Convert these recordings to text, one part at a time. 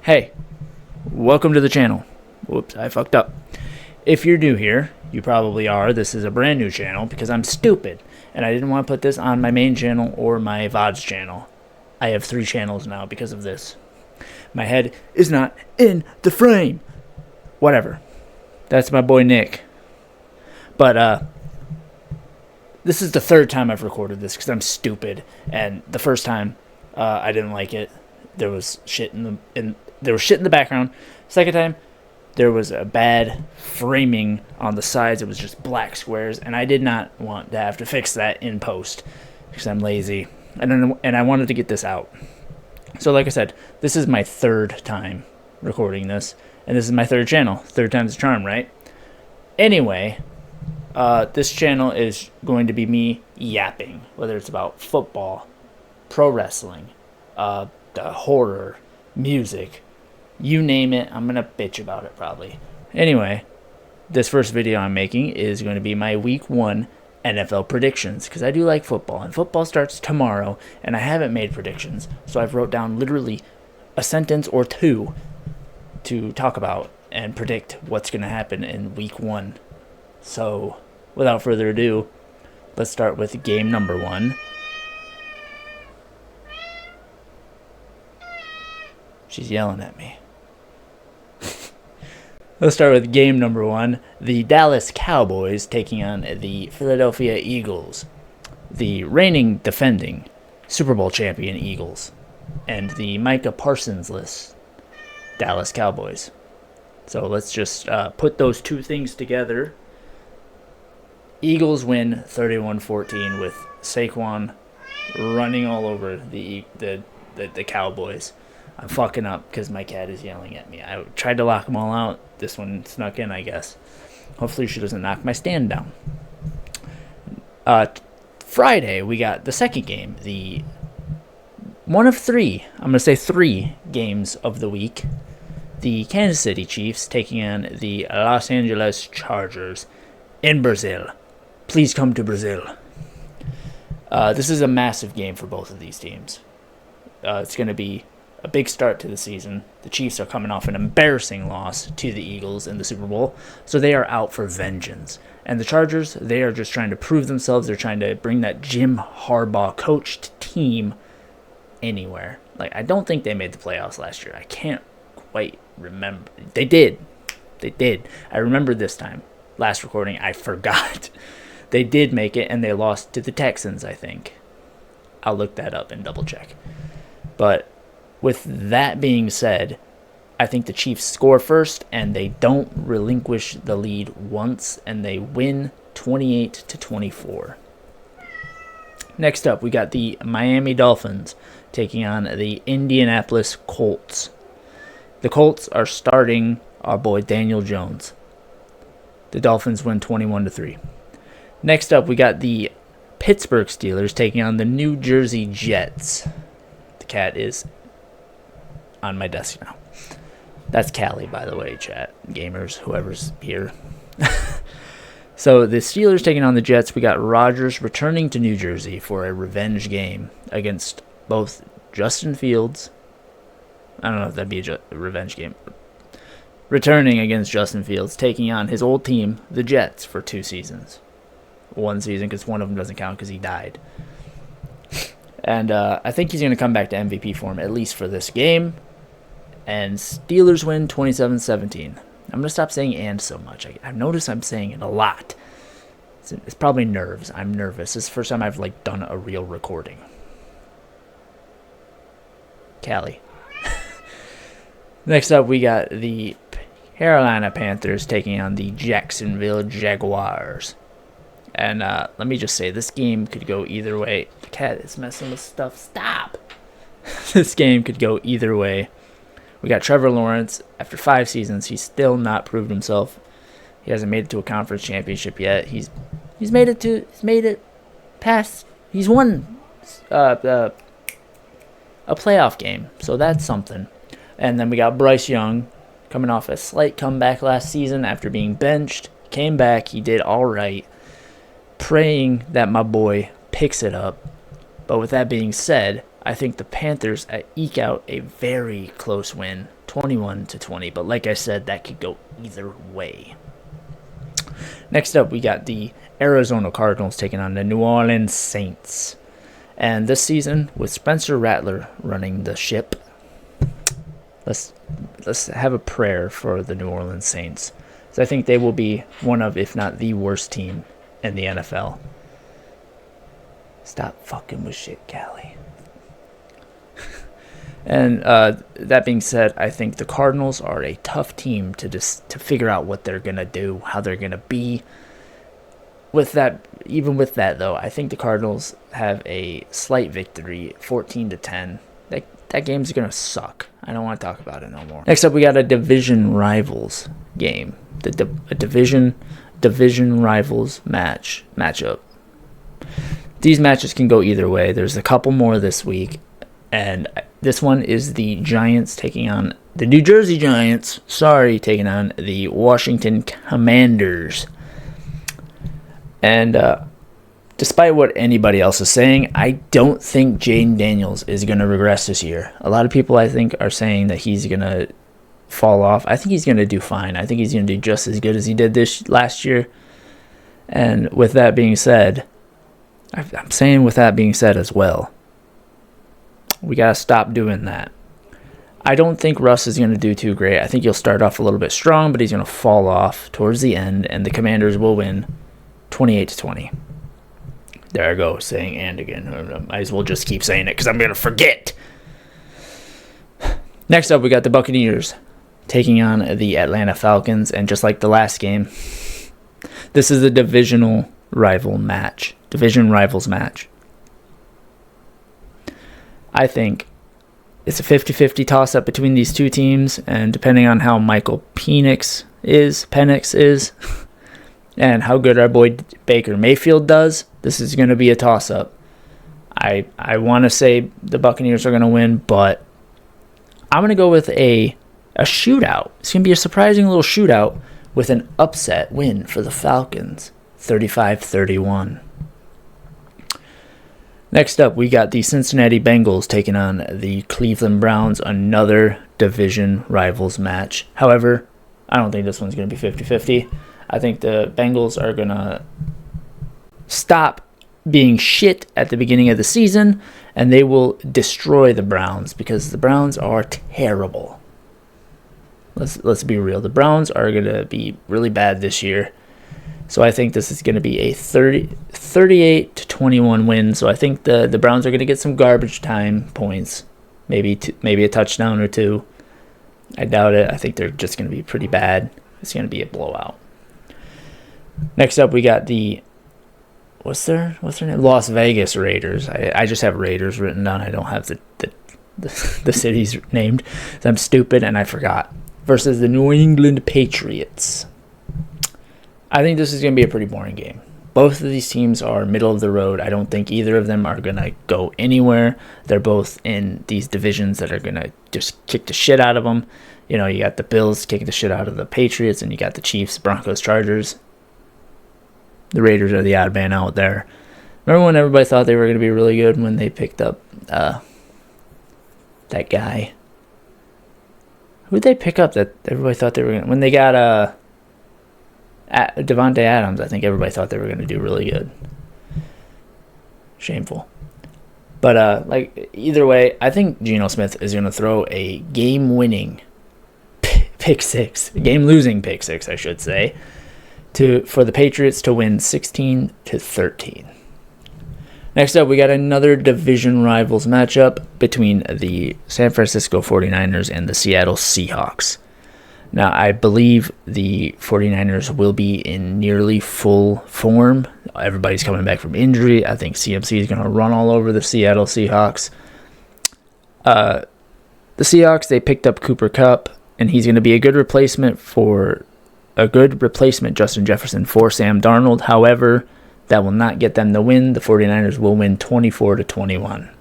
Hey, welcome to the channel. Whoops, I fucked up. If you're new here, you probably are. This is a brand new channel because I'm stupid and I didn't want to put this on my main channel or my VODs channel. I have 3 channels now because of this. My head is not in the frame. Whatever. That's my boy Nick. But this is the 3rd time I've recorded this because I'm stupid. And the first time I didn't like it. There was shit in the background. Second time, there was a bad framing on the sides. It was just black squares, and I did not want to have to fix that in post because I'm lazy, and I wanted to get this out. So, like I said, this is my 3rd time recording this, and this is my 3rd channel. 3rd time's a charm, right? Anyway, this channel is going to be me yapping, whether it's about football, pro wrestling, the horror, music, you name it, I'm going to bitch about it probably. Anyway, this first video I'm making is going to be my week 1 NFL predictions because I do like football, and football starts tomorrow, and I haven't made predictions, so I've wrote down literally a sentence or 2 to talk about and predict what's going to happen in week 1. So, without further ado, let's start with game number 1. She's yelling at me. Let's start with game number 1. The Dallas Cowboys taking on the Philadelphia Eagles. The reigning defending Super Bowl champion Eagles. And the Micah Parsons-less Dallas Cowboys. So let's just put those 2 things together. Eagles win 31-14 with Saquon running all over the Cowboys. I'm fucking up because my cat is yelling at me. I tried to lock them all out. This one snuck in, I guess. Hopefully she doesn't knock my stand down. Friday, we got the second game. The one of 3, I'm going to say 3 games of the week. The Kansas City Chiefs taking on the Los Angeles Chargers in Brazil. Please come to Brazil. This is a massive game for both of these teams. It's going to be a big start to the season. The Chiefs are coming off an embarrassing loss to the Eagles in the Super Bowl, so they are out for vengeance. And the Chargers, they are just trying to prove themselves. They're trying to bring that Jim Harbaugh coached team anywhere. Like, I don't think they made the playoffs last year. I can't quite remember. They did. I remember this time. Last recording, I forgot. They did make it, and they lost to the Texans, I think. I'll look that up and double check. But with that being said, I think the Chiefs score first, and they don't relinquish the lead once, and they win 28-24. Next up, we got the Miami Dolphins taking on the Indianapolis Colts. The Colts are starting our boy Daniel Jones. The Dolphins win 21-3. Next up, we got the Pittsburgh Steelers taking on the New Jersey Jets. The cat is on my desk now. That's Callie, by the way, chat. Gamers, whoever's here. So the Steelers taking on the Jets. We got Rodgers returning to New Jersey for a revenge game against both Justin Fields. I don't know if that'd be a revenge game. Returning against Justin Fields, taking on his old team, the Jets, for 2 seasons. 1 season, because one of them doesn't count because he died. And I think he's going to come back to MVP form, at least for this game. And Steelers win 27-17. I'm going to stop saying "and" so much. I've noticed I'm saying it a lot. It's probably nerves. I'm nervous. This is the first time I've done a real recording. Callie. Next up, we got the Carolina Panthers taking on the Jacksonville Jaguars. And let me just say, this game could go either way. The cat is messing with stuff. Stop! This game could go either way. We got Trevor Lawrence. After 5 seasons, he's still not proved himself. He hasn't made it to a conference championship yet. He's made it past. He's won a playoff game, so that's something. And then we got Bryce Young coming off a slight comeback last season after being benched. Came back. He did all right. Praying that my boy picks it up. But with that being said, I think the Panthers eke out a very close win, 21-20. But like I said, that could go either way. Next up, we got the Arizona Cardinals taking on the New Orleans Saints. And this season, with Spencer Rattler running the ship, let's have a prayer for the New Orleans Saints. So I think they will be one of, if not the worst team in the NFL. Stop fucking with shit, Callie. And that being said, I think the Cardinals are a tough team to figure out what they're gonna do, how they're gonna be. Even with that though, I think the Cardinals have a slight victory, 14-10. That game's gonna suck. I don't want to talk about it no more. Next up, we got a division rivals game, a division rivals matchup. These matches can go either way. There's a couple more this week. And this one is the Giants taking on the New Jersey Giants. Taking on the Washington Commanders. And despite what anybody else is saying, I don't think Jaden Daniels is going to regress this year. A lot of people, I think, are saying that he's going to fall off. I think he's going to do fine. I think he's going to do just as good as he did this last year. And with that being said, I'm saying with that being said as well, we got to stop doing that. I don't think Russ is going to do too great. I think he'll start off a little bit strong, but he's going to fall off towards the end, and the Commanders will win 28-20. There I go, saying and again. I might as well just keep saying it because I'm going to forget. Next up, we got the Buccaneers taking on the Atlanta Falcons, and just like the last game, this is a division rivals match. I think it's a 50-50 toss-up between these two teams, and depending on how Michael Penix is, and how good our boy Baker Mayfield does, this is going to be a toss-up. I want to say the Buccaneers are going to win, but I'm going to go with a shootout. It's going to be a surprising little shootout with an upset win for the Falcons, 35-31. Next up, we got the Cincinnati Bengals taking on the Cleveland Browns, another division rivals match. However, I don't think this one's going to be 50-50. I think the Bengals are going to stop being shit at the beginning of the season, and they will destroy the Browns because the Browns are terrible. Let's be real. The Browns are going to be really bad this year. So I think this is going to be a 38-21 win. So I think the Browns are going to get some garbage time points, maybe a touchdown or two. I doubt it. I think they're just going to be pretty bad. It's going to be a blowout. Next up, we got the what's their name? Las Vegas Raiders. I just have Raiders written down. I don't have the cities named. I'm stupid and I forgot. Versus the New England Patriots. I think this is going to be a pretty boring game. Both of these teams are middle of the road. I don't think either of them are going to go anywhere. They're both in these divisions that are going to just kick the shit out of them. You know, you got the Bills kicking the shit out of the Patriots, and you got the Chiefs, Broncos, Chargers. The Raiders are the odd man out there. Remember when everybody thought they were going to be really good when they picked up that guy? Who did they pick up that everybody thought they were going to... When they got Devontae Adams, I think everybody thought they were going to do really good. Shameful. But either way, I think Geno Smith is going to throw a game-winning pick six, game-losing pick six, I should say, for the Patriots to win 16-13. Next up, we got another division rivals matchup between the San Francisco 49ers and the Seattle Seahawks. Now, I believe the 49ers will be in nearly full form. Everybody's coming back from injury. I think CMC is going to run all over the Seattle Seahawks. The Seahawks, they picked up Cooper Kupp, and he's going to be a good replacement, Justin Jefferson, for Sam Darnold. However, that will not get them the win. The 49ers will win 24-21.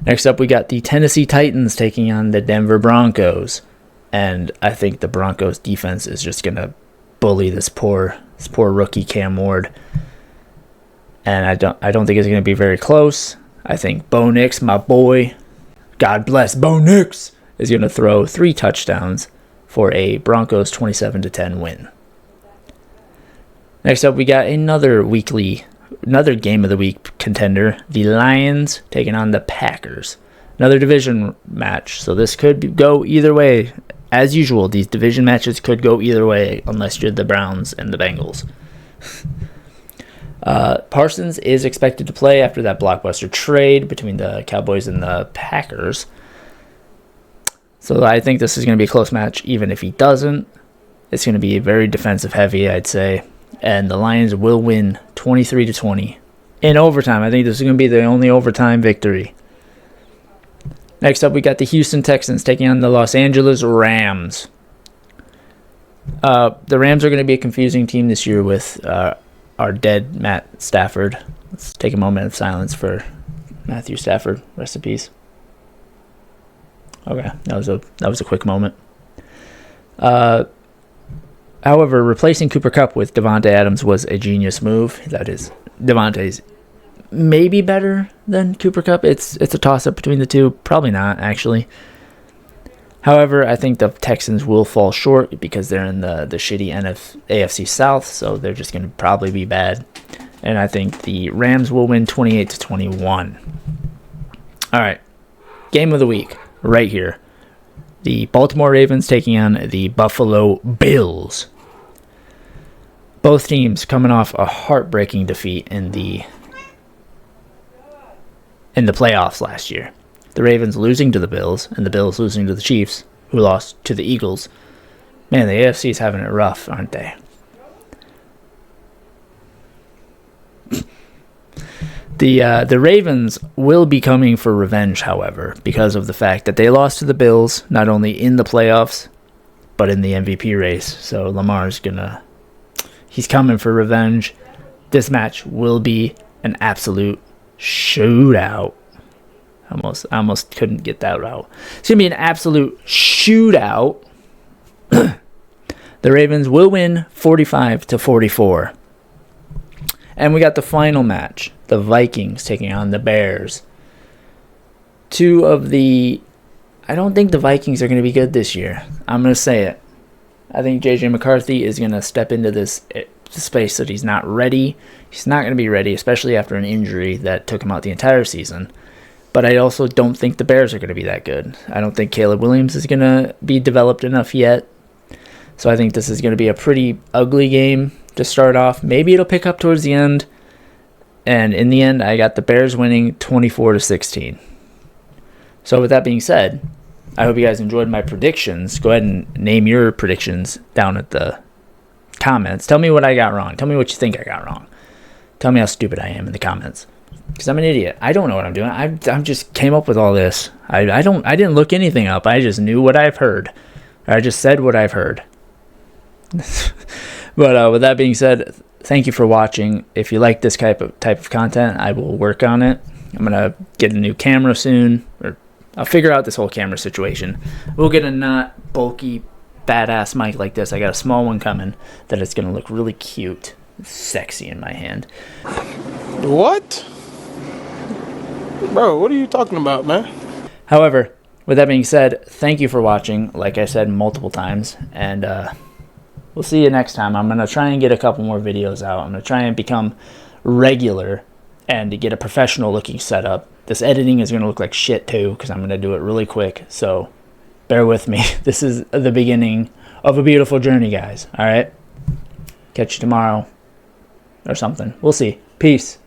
Next up, we got the Tennessee Titans taking on the Denver Broncos. And I think the Broncos defense is just going to bully this poor rookie Cam Ward. And I don't think it's going to be very close. I think Bo Nix, my boy, God bless Bo Nix, is going to throw 3 touchdowns for a Broncos 27-10 win. Next up, we got another game of the week contender, the Lions taking on the Packers. Another division match, so this could go either way. As usual, these division matches could go either way unless you're the Browns and the Bengals. Parsons is expected to play after that blockbuster trade between the Cowboys and the Packers. So I think this is going to be a close match, even if he doesn't. It's going to be very defensive heavy, I'd say. And the Lions will win 23-20 in overtime. I think this is going to be the only overtime victory. Next up, we got the Houston Texans taking on the Los Angeles Rams. The Rams are going to be a confusing team this year with our dead Matt Stafford. Let's take a moment of silence for Matthew Stafford. Rest in peace. Okay, that was a quick moment. However, replacing Cooper Kupp with Davante Adams was a genius move. That is, Davante's maybe better than Cooper Kupp. It's a toss-up between the two. Probably not, actually. However, I think the Texans will fall short because they're in the shitty AFC South, so they're just going to probably be bad. And I think the Rams will win 28-21. All right, game of the week right here. The Baltimore Ravens taking on the Buffalo Bills. Both teams coming off a heartbreaking defeat in the playoffs last year. The Ravens losing to the Bills and the Bills losing to the Chiefs, who lost to the Eagles. Man, the AFC is having it rough, aren't they? The Ravens will be coming for revenge, however, because of the fact that they lost to the Bills, not only in the playoffs, but in the MVP race. So Lamar's he's coming for revenge. This match will be an absolute shootout. I almost couldn't get that out. It's going to be an absolute shootout. The Ravens will win 45-44. And we got the final match. The Vikings taking on the Bears. I don't think the Vikings are going to be good this year. I'm going to say it. I think J.J. McCarthy is going to step into this space that he's not ready. He's not going to be ready, especially after an injury that took him out the entire season. But I also don't think the Bears are going to be that good. I don't think Caleb Williams is going to be developed enough yet. So I think this is going to be a pretty ugly game to start off. Maybe it'll pick up towards the end. And in the end, I got the Bears winning 24-16. So with that being said, I hope you guys enjoyed my predictions. Go ahead and name your predictions down at the comments. Tell me what I got wrong. Tell me what you think I got wrong. Tell me how stupid I am in the comments. Because I'm an idiot. I don't know what I'm doing. I just came up with all this. I didn't look anything up. I just knew what I've heard. I just said what I've heard. But with that being said, thank you for watching. If you like this type of content, I will work on it. I'm going to get a new camera soon. Or I'll figure out this whole camera situation. We'll get a not bulky, badass mic like this. I got a small one coming that is going to look really cute, sexy in my hand. What? Bro, what are you talking about, man? However, with that being said, thank you for watching, like I said multiple times, and we'll see you next time. I'm going to try and get a couple more videos out. I'm going to try and become regular and to get a professional looking setup. This editing is going to look like shit too because I'm going to do it really quick, so bear with me. This is the beginning of a beautiful journey, guys. All right? Catch you tomorrow or something. We'll see. Peace.